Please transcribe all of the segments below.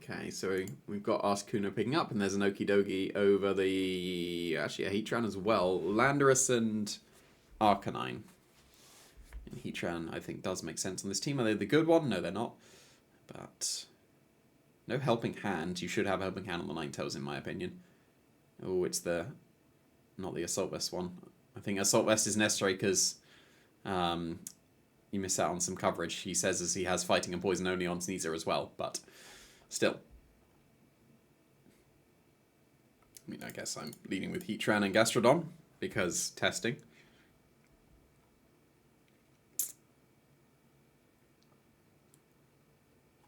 Okay, so we've got Articuno picking up, and there's an Okidogi over the... Actually, a Heatran as well. Landorus and Arcanine. And Heatran, I think, does make sense on this team. Are they the good one? No, they're not. But... No Helping Hand. You should have a Helping Hand on the Ninetales, in my opinion. Oh, it's the... Not the Assault Vest one. I think Assault Vest is necessary because... you miss out on some coverage. He says as he has Fighting and Poison only on Sneasel as well, but... Still. I mean, I guess I'm leading with Heatran and Gastrodon, because testing.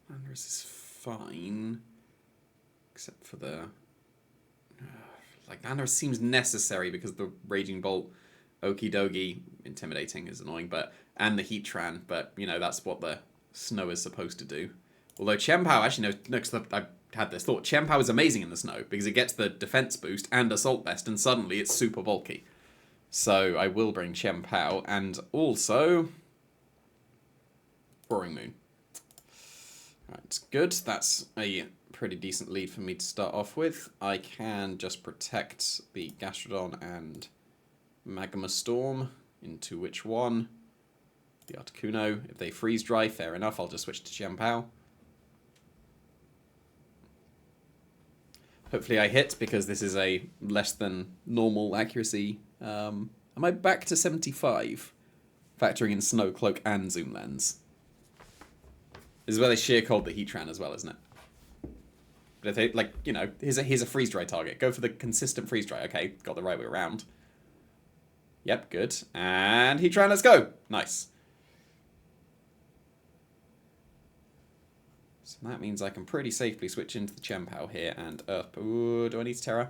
Landorus is fine. Except for the... like, Landorus seems necessary because the Raging Bolt, Okidogi, intimidating is annoying, but... And the Heatran, but, you know, that's what the snow is supposed to do. Although Chien-Pao, actually, no, because I had this thought. Chien-Pao is amazing in the snow, because it gets the defense boost and Assault Vest, and suddenly it's super bulky. So I will bring Chien-Pao, and also... Roaring Moon. Right, good. That's a pretty decent lead for me to start off with. I can just protect the Gastrodon and Magma Storm. Into which one? The Articuno. If they freeze dry, fair enough. I'll just switch to Chien-Pao. Hopefully I hit, because this is a less than normal accuracy. Am I back to 75? Factoring in Snow Cloak and Zoom Lens. This is where they sheer cold the Heatran as well, isn't it? But if they, like, you know, here's a freeze dry target. Go for the consistent freeze dry. Okay, got the right way around. Yep, good. And Heatran, let's go! Nice. So that means I can pretty safely switch into the Chien-Pao here and Earth... Ooh, do I need to Terra?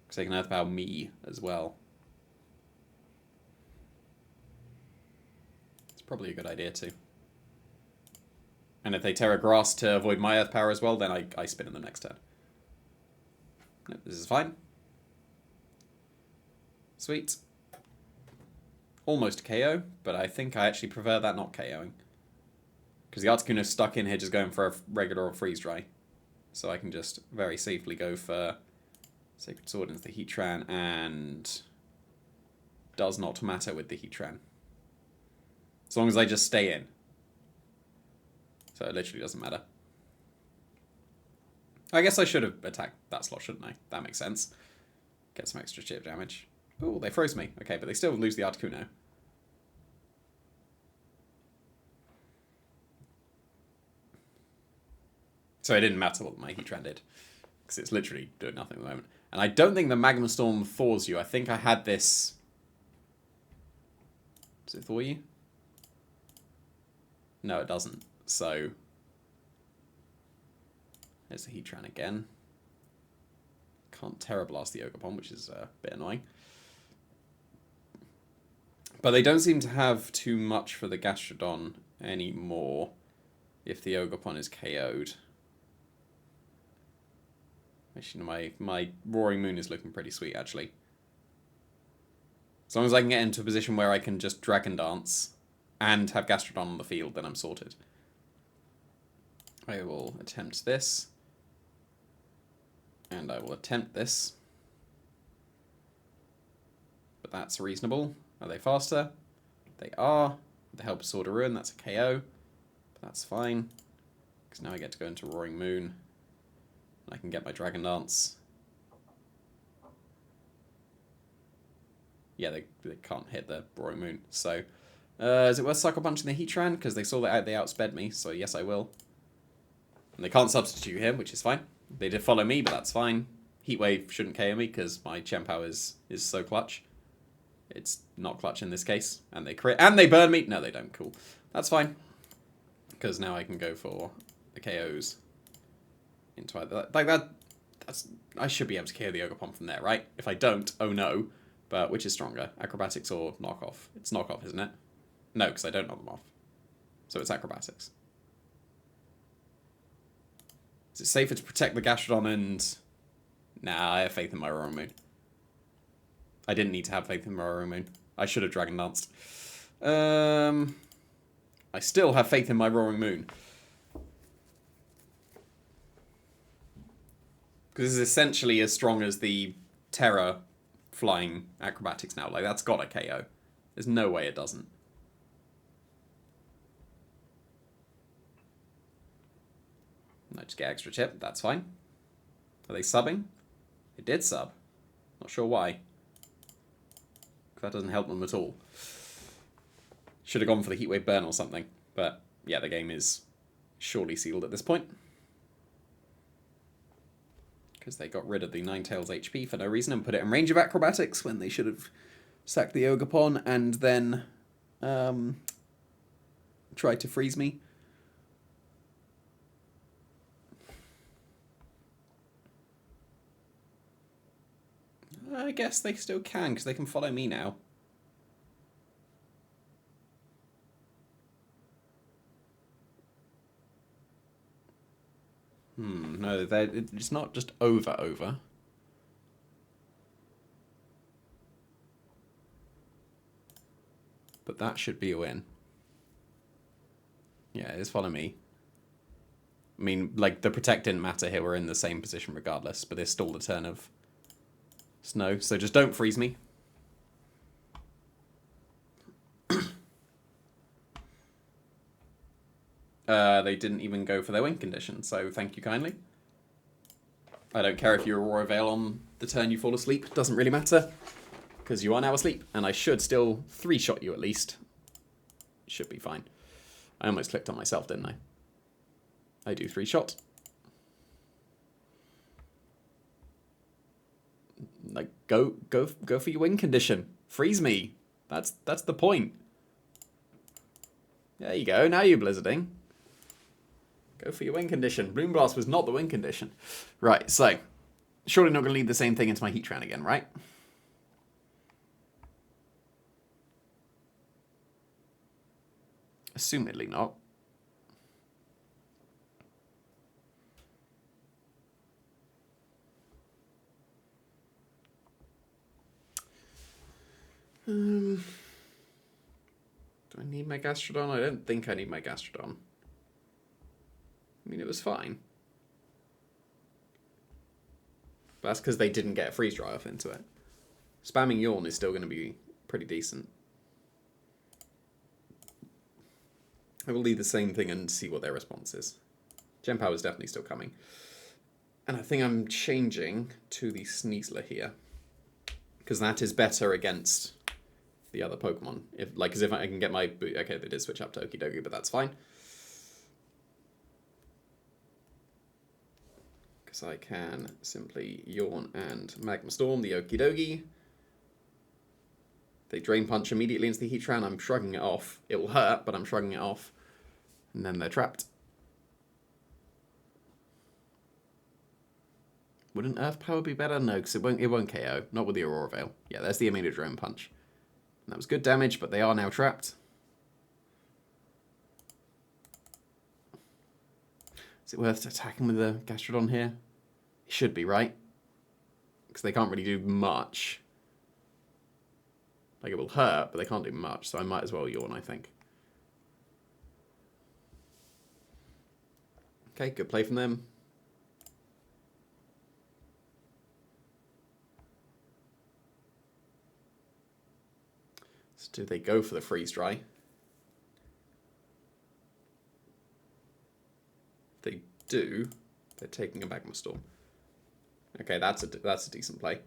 Because I can Earth Power me as well. It's probably a good idea too. And if they Terra Grass to avoid my Earth Power as well, then I spin in the next turn. Nope, this is fine. Sweet. Almost KO, but I think I actually prefer that not KOing. Because the Articuno's stuck in here just going for a regular or freeze dry. So I can just very safely go for Sacred Sword into the Heatran, and does not matter with the Heatran. As long as I just stay in. So it literally doesn't matter. I guess I should have attacked that slot, shouldn't I? That makes sense. Get some extra chip damage. Oh, they froze me. Okay, but they still lose the Articuno. So it didn't matter what my Heatran did, because it's literally doing nothing at the moment. And I don't think the Magma Storm thaws you. I think I had this... Does it thaw you? No, it doesn't. So... There's the Heatran again. Can't Terra Blast the Ogerpon, which is a bit annoying. But they don't seem to have too much for the Gastrodon anymore if the Ogerpon is KO'd. Actually, my Roaring Moon is looking pretty sweet, actually. As long as I can get into a position where I can just Dragon Dance and have Gastrodon on the field, then I'm sorted. I will attempt this. And I will attempt this. But that's reasonable. Are they faster? They are. With the help of Sword of Ruin, that's a KO. But that's fine. Because now I get to go into Roaring Moon. I can get my Dragon Dance. Yeah, they can't hit the Roaring Moon. So, is it worth Sucker Punching the Heatran? Because they saw that they outsped me, so yes, I will. And they can't substitute him, which is fine. They did follow me, but that's fine. Heat Wave shouldn't KO me, because my Chien-Pao is so clutch. It's not clutch in this case. And they crit. And they burn me! No, they don't. Cool. That's fine. Because now I can go for the KOs. Into either, like that, I should be able to KO the Ogerpon from there, right? If I don't, oh no. But which is stronger, Acrobatics or Knockoff? It's Knockoff, isn't it? No, because I don't knock them off. So it's Acrobatics. Is it safer to protect the Gastrodon and... Nah, I have faith in my Roaring Moon. I didn't need to have faith in my Roaring Moon. I should have Dragon Danced. I still have faith in my Roaring Moon. Because it's essentially as strong as the Terra flying acrobatics now. Like, that's got a KO. There's no way it doesn't. I just get extra chip. That's fine. Are they subbing? They did sub. Not sure why. That doesn't help them at all. Should have gone for the Heatwave burn or something. But, yeah, the game is surely sealed at this point. Because they got rid of the Ninetales HP for no reason and put it in range of acrobatics when they should have sacked the Ogre and then tried to freeze me. I guess they still can, because they can follow me now. No, it's not just over. But that should be a win. Yeah, it is follow me. I mean, like, the protect didn't matter here. We're in the same position regardless, but there's still the turn of snow. So just don't freeze me. They didn't even go for their win condition, so thank you kindly. I don't care if you Aurora Veil on the turn you fall asleep. Doesn't really matter, because you are now asleep, and I should still 3-shot you at least. Should be fine. I almost clicked on myself, didn't I? I do 3-shot. Like, go for your win condition. Freeze me. That's the point. There you go. Now you're blizzarding. Go for your win condition. Bloom Blast was not the win condition. Right, so surely not going to lead the same thing into my Heatran again, right? Assumedly not. Do I need my Gastrodon? I don't think I need my Gastrodon. I mean, it was fine. But that's because they didn't get a freeze dry off into it. Spamming Yawn is still going to be pretty decent. I will leave the same thing and see what their response is. Gem Power is definitely still coming. And I think I'm changing to the Sneasler here. Because that is better against the other Pokemon. Because if I can get my... Okay, they did switch up to Okie Dokie, but that's fine. Because I can simply Yawn and Magma Storm the Okie Dokie. They Drain Punch immediately into the Heatran. I'm shrugging it off. It will hurt, but I'm shrugging it off. And then they're trapped. Wouldn't Earth Power be better? No, because it won't KO. Not with the Aurora Veil. Yeah, there's the immediate Drone Punch. And that was good damage, but they are now trapped. Is it worth attacking with the Gastrodon here? It should be, right? Because they can't really do much. Like, it will hurt, but they can't do much, so I might as well Yawn, I think. Okay, good play from them. So do they go for the freeze dry? If they do, they're taking a Magma Storm. Okay, that's a decent play.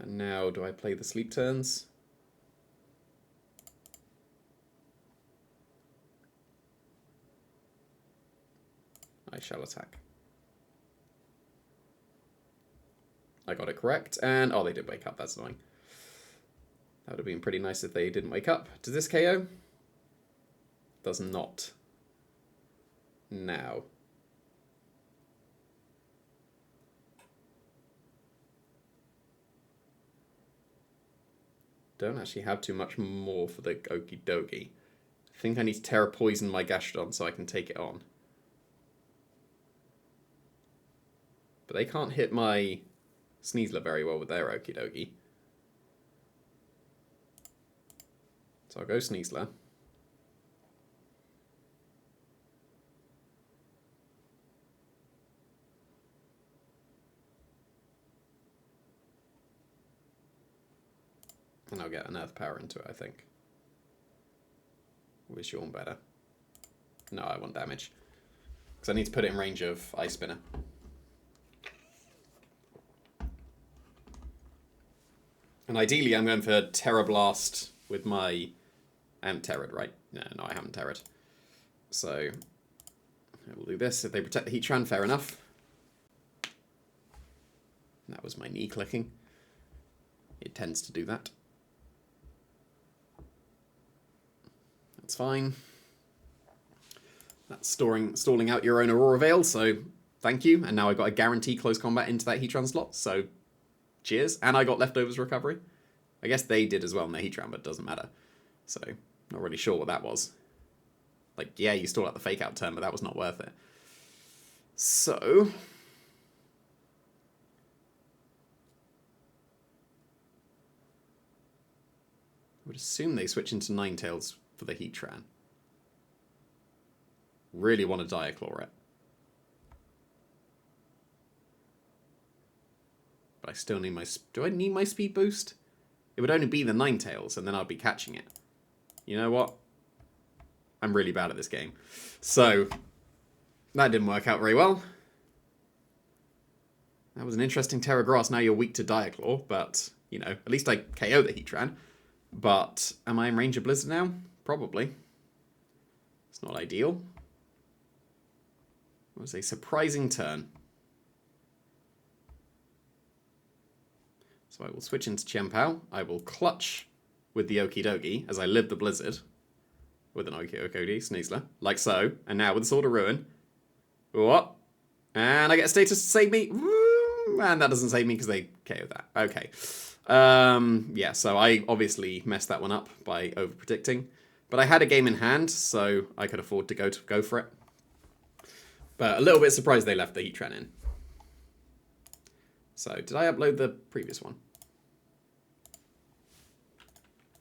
Now, do I play the sleep turns? I shall attack. I got it correct, and oh, they did wake up. That's annoying. That would have been pretty nice if they didn't wake up. Does this KO? Does not. Now. Don't actually have too much more for the Okie Dokie. I think I need to Terra Poison my Gastrodon so I can take it on. But they can't hit my Sneasler very well with their Okie Dokie. So I'll go Sneasler. And I'll get an Earth Power into it, I think. Wish Yawn better. No, I want damage. Because I need to put it in range of Ice Spinner. And ideally, I'm going for Terra Blast with my... I haven't Terra'd, right? No, I haven't Terra'd. So, I will do this. If they protect the Heatran, fair enough. That was my knee clicking. It tends to do that. That's fine. That's stalling out your own Aurora Veil, so thank you. And now I got a guarantee close combat into that Heatran slot, so cheers. And I got Leftovers Recovery. I guess they did as well in the Heatran, but it doesn't matter. So, not really sure what that was. Like, yeah, you stalled out the Fake Out turn, but that was not worth it. So... I would assume they switch into Ninetales for the Heatran. Really want to Diaclore it. But I still need my... Do I need my speed boost? It would only be the Ninetales, and then I'd be catching it. You know what? I'm really bad at this game. So, that didn't work out very well. That was an interesting Terra Grass. Now you're weak to Diaclore, but, you know, at least I KO the Heatran. But, am I in range of Blizzard now? Probably. It's not ideal. It was a surprising turn. So I will switch into Chien-Pao. I will clutch with the Okie Dokie as I live the Blizzard. With an Okie Dokie Sneasler. Like so. And now with the Sword of Ruin. What? And I get a status to save me. And that doesn't save me because they KO that. Okay. Yeah, so I obviously messed that one up by over-predicting. But I had a game in hand, so I could afford to go for it. But a little bit surprised they left the Heatran in. So, did I upload the previous one?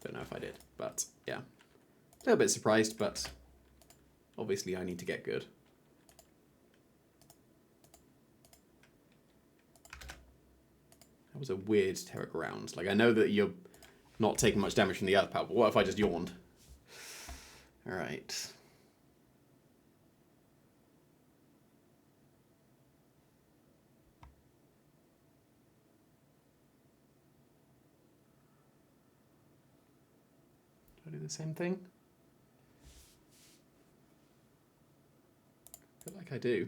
Don't know if I did, but yeah. A little bit surprised, but obviously I need to get good. That was a weird Terra Ground. Like, I know that you're not taking much damage from the Earth Power, but what if I just yawned? Alright. Do I do the same thing? I feel like I do.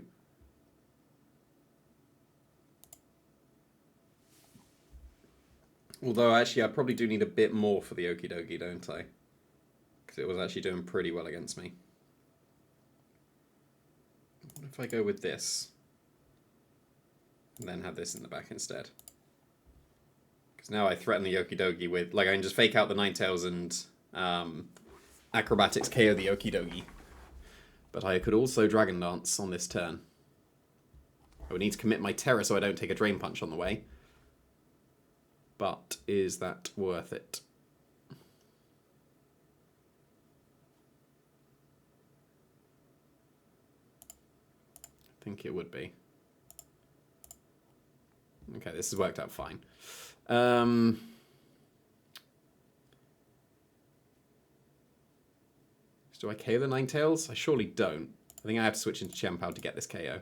Although, actually, I probably do need a bit more for the Okie Dokie, don't I? Because it was actually doing pretty well against me. What if I go with this? And then have this in the back instead? Because now I threaten the Okie Dokie with... Like, I can just fake out the Ninetales and Acrobatics KO the Okie Dokie. But I could also Dragon Dance on this turn. I would need to commit my Terror so I don't take a Drain Punch on the way. But is that worth it? I think it would be. Okay, this has worked out fine. Do I KO the Ninetales? I surely don't. I think I have to switch into Chien-Pao to get this KO.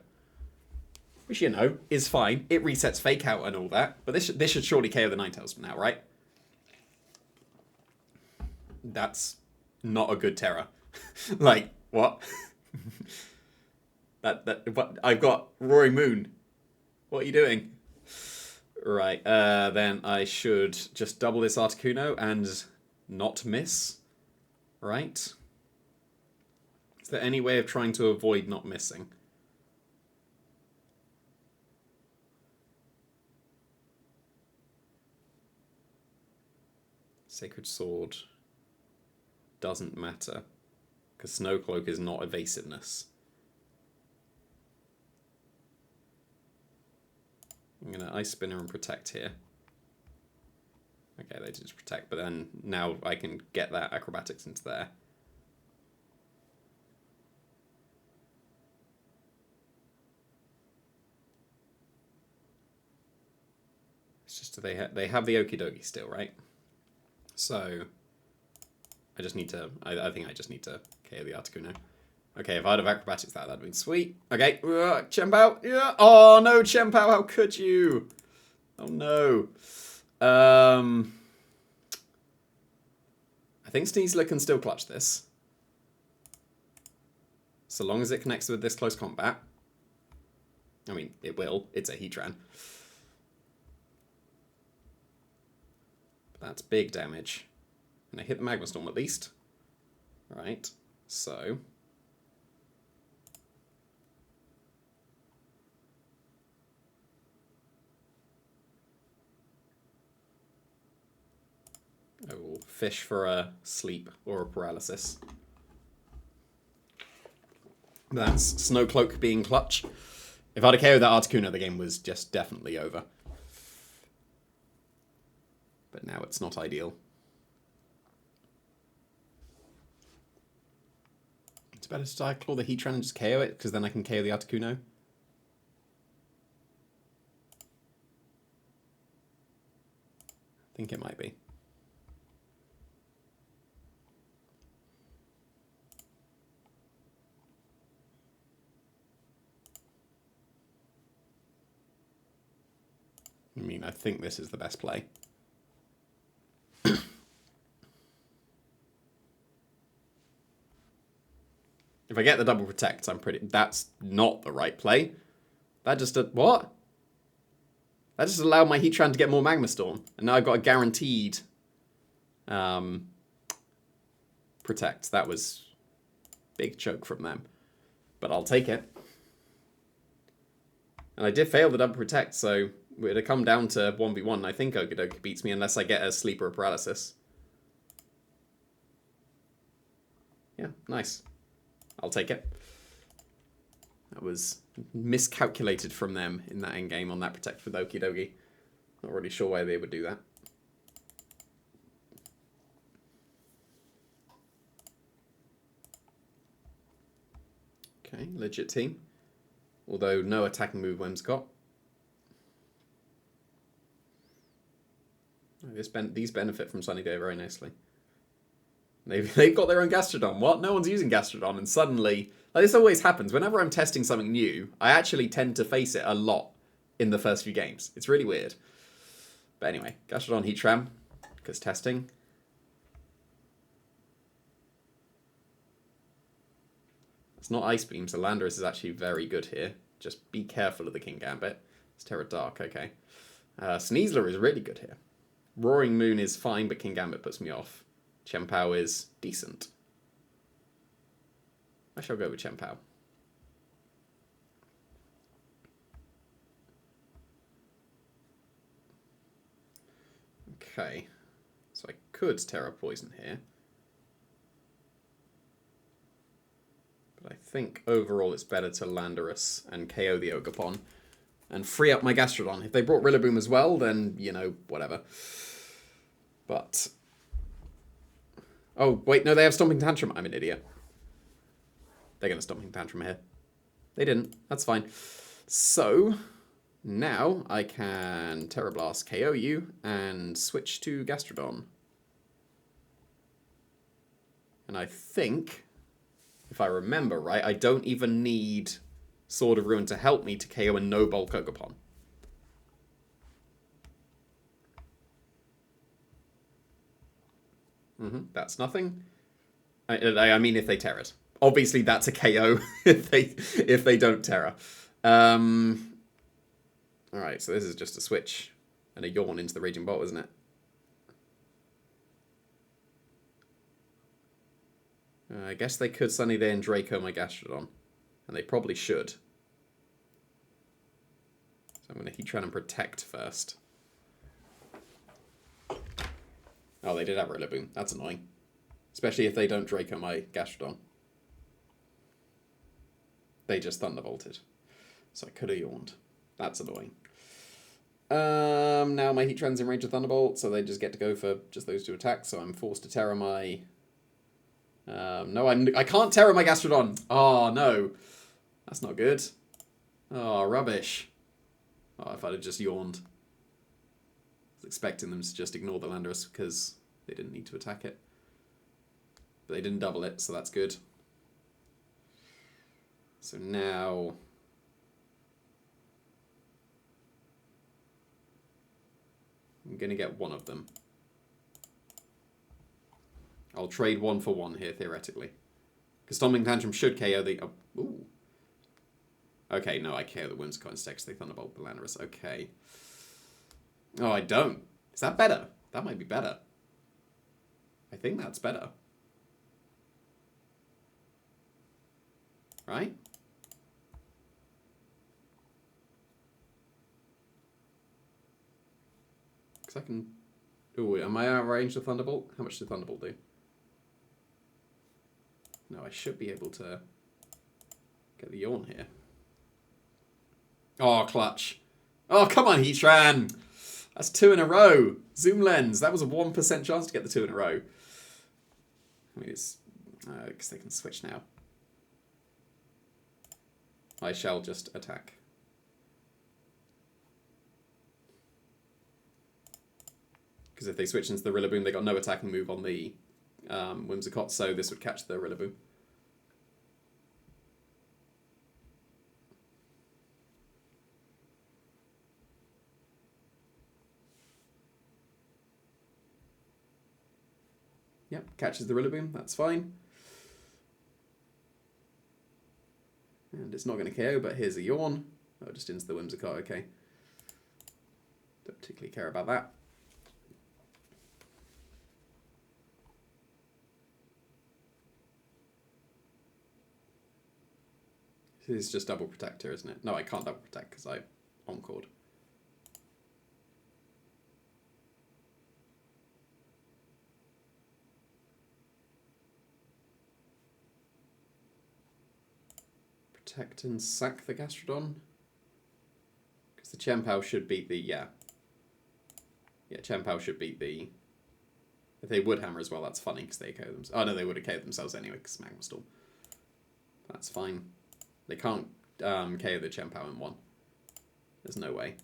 Which, you know, is fine. It resets Fake Out and all that. But this should surely KO the Ninetales from now, right? That's not a good Terror. Like, what? What? I've got Roaring Moon. What are you doing? Right, then I should just double this Articuno and not miss. Right? Is there any way of trying to avoid not missing? Sacred Sword doesn't matter, because Snow Cloak is not evasiveness. I'm going to Ice Spinner and Protect here. Okay, they did just Protect, but then now I can get that Acrobatics into there. It's just they have the Okie Dokie still, right? So I just need to, I think I just need to KO the Articuno. Okay, if I'd have acrobatics that, that'd been sweet. Okay, Chempao. Yeah. Oh no, Chempao, how could you? Oh no. I think Sneasler can still clutch this. So long as it connects with this close combat. I mean, it will. It's a Heatran. But that's big damage. And I hit the Magma Storm at least. Right, so... I will fish for a sleep or a paralysis. That's Snowcloak being clutch. If I'd have KO'd that Articuno, the game was just definitely over. But now it's not ideal. It's better to die claw the Heatran and just KO it, because then I can KO the Articuno. I think it might be. I mean, I think this is the best play. If I get the double protect, I'm pretty... That's not the right play. That just... What? That just allowed my Heatran to get more Magma Storm. And now I've got a guaranteed... protect. That was... big choke from them. But I'll take it. And I did fail the double protect, so... it'd come down to 1v1, and I think Okidoki beats me unless I get a sleep or a paralysis. Yeah, nice. I'll take it. That was miscalculated from them in that endgame on that protect with Okidogi. Not really sure why they would do that. Okay, legit team. Although no attacking move Wem's got. These benefit from Sunny Day very nicely. They've got their own Gastrodon. What? No one's using Gastrodon, and suddenly... Like, this always happens. Whenever I'm testing something new, I actually tend to face it a lot in the first few games. It's really weird. But anyway, Gastrodon Heatran, because testing. It's not Ice Beam, so Landorus is actually very good here. Just be careful of the King Gambit. It's Terra Dark, okay. Sneasler is really good here. Roaring Moon is fine, but King Gambit puts me off. Chempao is decent. I shall go with Chempao. Okay. So I could Terra Poison here. But I think overall it's better to Landorus and KO the Ogerpon and free up my Gastrodon. If they brought Rillaboom as well, then, you know, whatever. But... Oh, wait, no, they have Stomping Tantrum. I'm an idiot. They're going to Stomping Tantrum here. They didn't. That's fine. So, now I can Terra Blast KO you and switch to Gastrodon. And I think, if I remember right, I don't even need Sword of Ruin to help me to KO a no-bulk Ogerpon. That's nothing. I mean, if they Terra it. Obviously, that's a KO if they don't Terra. Alright, so this is just a switch and a yawn into the Raging Bolt, isn't it? I guess they could Sunny Day and Draco my Gastrodon. And they probably should. So I'm going to Heatran and Protect first. Oh, they did have Rillaboom. That's annoying. Especially if they don't Draco my Gastrodon. They just Thunderbolted. So I could have yawned. That's annoying. Now my Heatran's in range of Thunderbolt, so they just get to go for just those two attacks, so I'm forced to Terra my... no, I can't Terra my Gastrodon! Oh, no. That's not good. Oh, rubbish. Oh, if I'd have just yawned. I was expecting them to just ignore the Landorus because They didn't need to attack it. But they didn't double it, so that's good. So now... I'm going to get one of them. I'll trade 1 for 1 here, theoretically. Because Stomping Tantrum should KO the... Oh, ooh. Okay, no, I KO the Whimsicott instead because they Thunderbolt the Landorus. Okay. Oh, I don't. Is that better? That might be better. I think that's better. Right? Because I can... Ooh, am I out of range to Thunderbolt? How much did Thunderbolt do? No, I should be able to get the Yawn here. Oh, clutch. Oh, come on, Heatran. That's 2 in a row. Zoom Lens. That was a 1% chance to get the 2 in a row. I mean, it's... because they can switch now. I shall just attack. Because if they switch into the Rillaboom, they got no attacking move on the Whimsicott, so this would catch the Rillaboom. Yep, catches the Rillaboom, that's fine. And it's not going to KO, but here's a Yawn. Oh, just into the Whimsicott, okay. Don't particularly care about that. This is just double protector, isn't it? No, I can't double protect because I encored. Protect and sack the Gastrodon. Because the Chien-Pao should beat the... Yeah, Chien-Pao should beat the... If they would hammer as well, that's funny because they KO themselves. Oh no, they would have KO'd themselves anyway because Magma Storm. That's fine. They can't KO the Chien-Pao in 1. There's no way.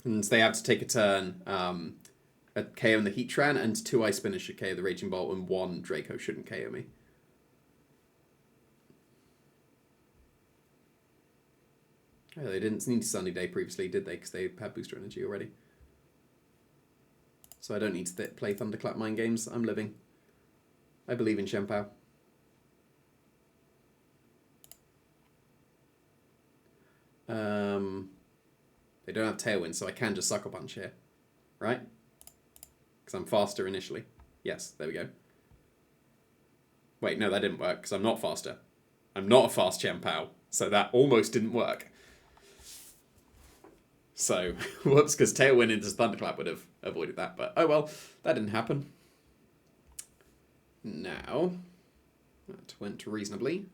And they have to take a turn. A KO in the Heatran, and 2 Ice Spinners should KO the Raging Bolt, and 1 Draco shouldn't KO me. Oh, they didn't need Sunny Day previously, did they? Because they had Booster Energy already. So I don't need to play Thunderclap Mind Games. I'm living. I believe in Chien-Pao. They don't have Tailwind, so I can just Sucker Punch here. Right? Because I'm faster initially. Yes, there we go. Wait, no, that didn't work, because I'm not faster. I'm not a fast Chien-Pao, so that almost didn't work. So, whoops, because Tailwind into Thunderclap would have avoided that, but oh well, that didn't happen. Now, that went reasonably.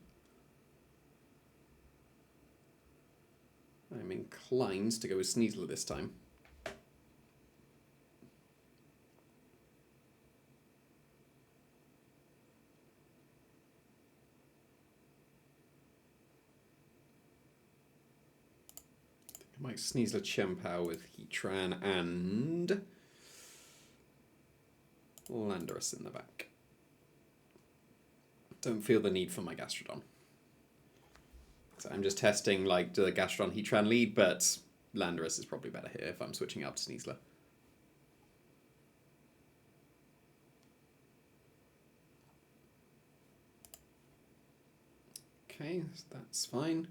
I'm inclined to go with Sneasler this time. I might Sneasler Chien-Pao with Heatran and Landorus in the back. Don't feel the need for my Gastrodon. So I'm just testing, like, the Gastrodon Heatran lead, but Landorus is probably better here if I'm switching up to Sneasler. Okay, that's fine.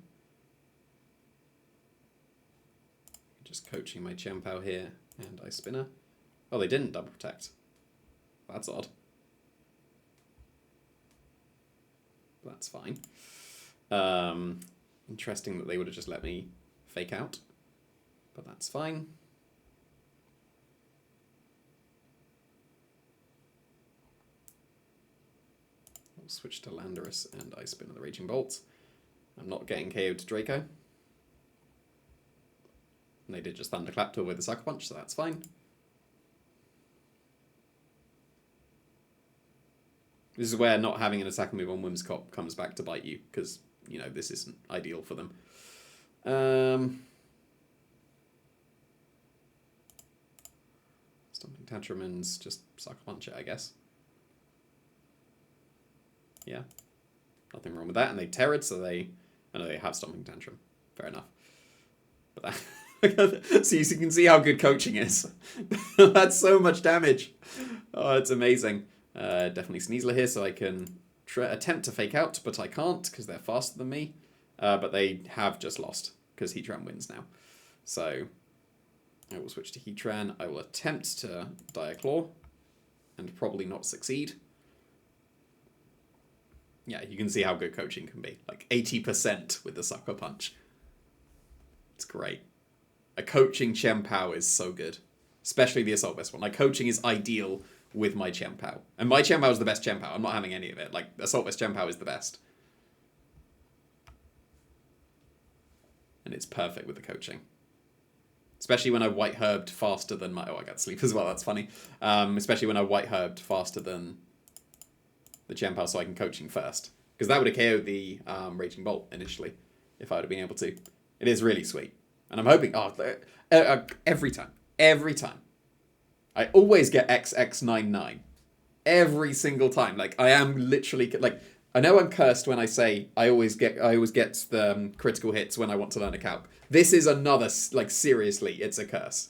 Just coaching my Chien-Pao here and Ice Spinner. Oh, they didn't double protect. That's odd. That's fine. Interesting that they would have just let me fake out, but that's fine. I'll switch to Landorus and Ice Spinner the Raging Bolt. I'm not getting KO'd to Draco. And they did just Thunderclap to avoid the Sucker Punch, so that's fine. This is where not having an attack move on Whimsicott comes back to bite you, because, you know, this isn't ideal for them. Stomping Tantrum and just Sucker Punch it, I guess. Yeah. Nothing wrong with that. And they Terrid, so they... I know they have Stomping Tantrum. Fair enough. But that... so you can see how good coaching is. That's so much damage. Oh, it's amazing. Definitely Sneasler here, so I can attempt to fake out, but I can't because they're faster than me. But they have just lost because Heatran wins now. So I will switch to Heatran. I will attempt to Diaclaw and probably not succeed. Yeah, you can see how good coaching can be. Like 80% with the Sucker Punch. It's great. A coaching Chien-Pao is so good. Especially the Assault Vest one. Like, coaching is ideal with my Chien-Pao. And my Chien-Pao is the best Chien-Pao. I'm not having any of it. Like, Assault Vest Chien-Pao is the best. And it's perfect with the coaching. Especially when I White Herbed faster than my... Oh, I got sleep as well. That's funny. Especially when I White Herbed faster than the Chien-Pao, so I can coaching first. Because that would have KO'd the Raging Bolt initially, if I would have been able to. It is really sweet. And I'm hoping... Oh, every time. I always get XX99. Every single time. Like, I am literally... Like, I know I'm cursed when I say I always get the critical hits when I want to learn a calc. This is another... Like, seriously, it's a curse.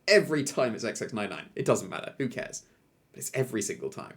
Every time it's XX99. It doesn't matter. Who cares? But it's every single time.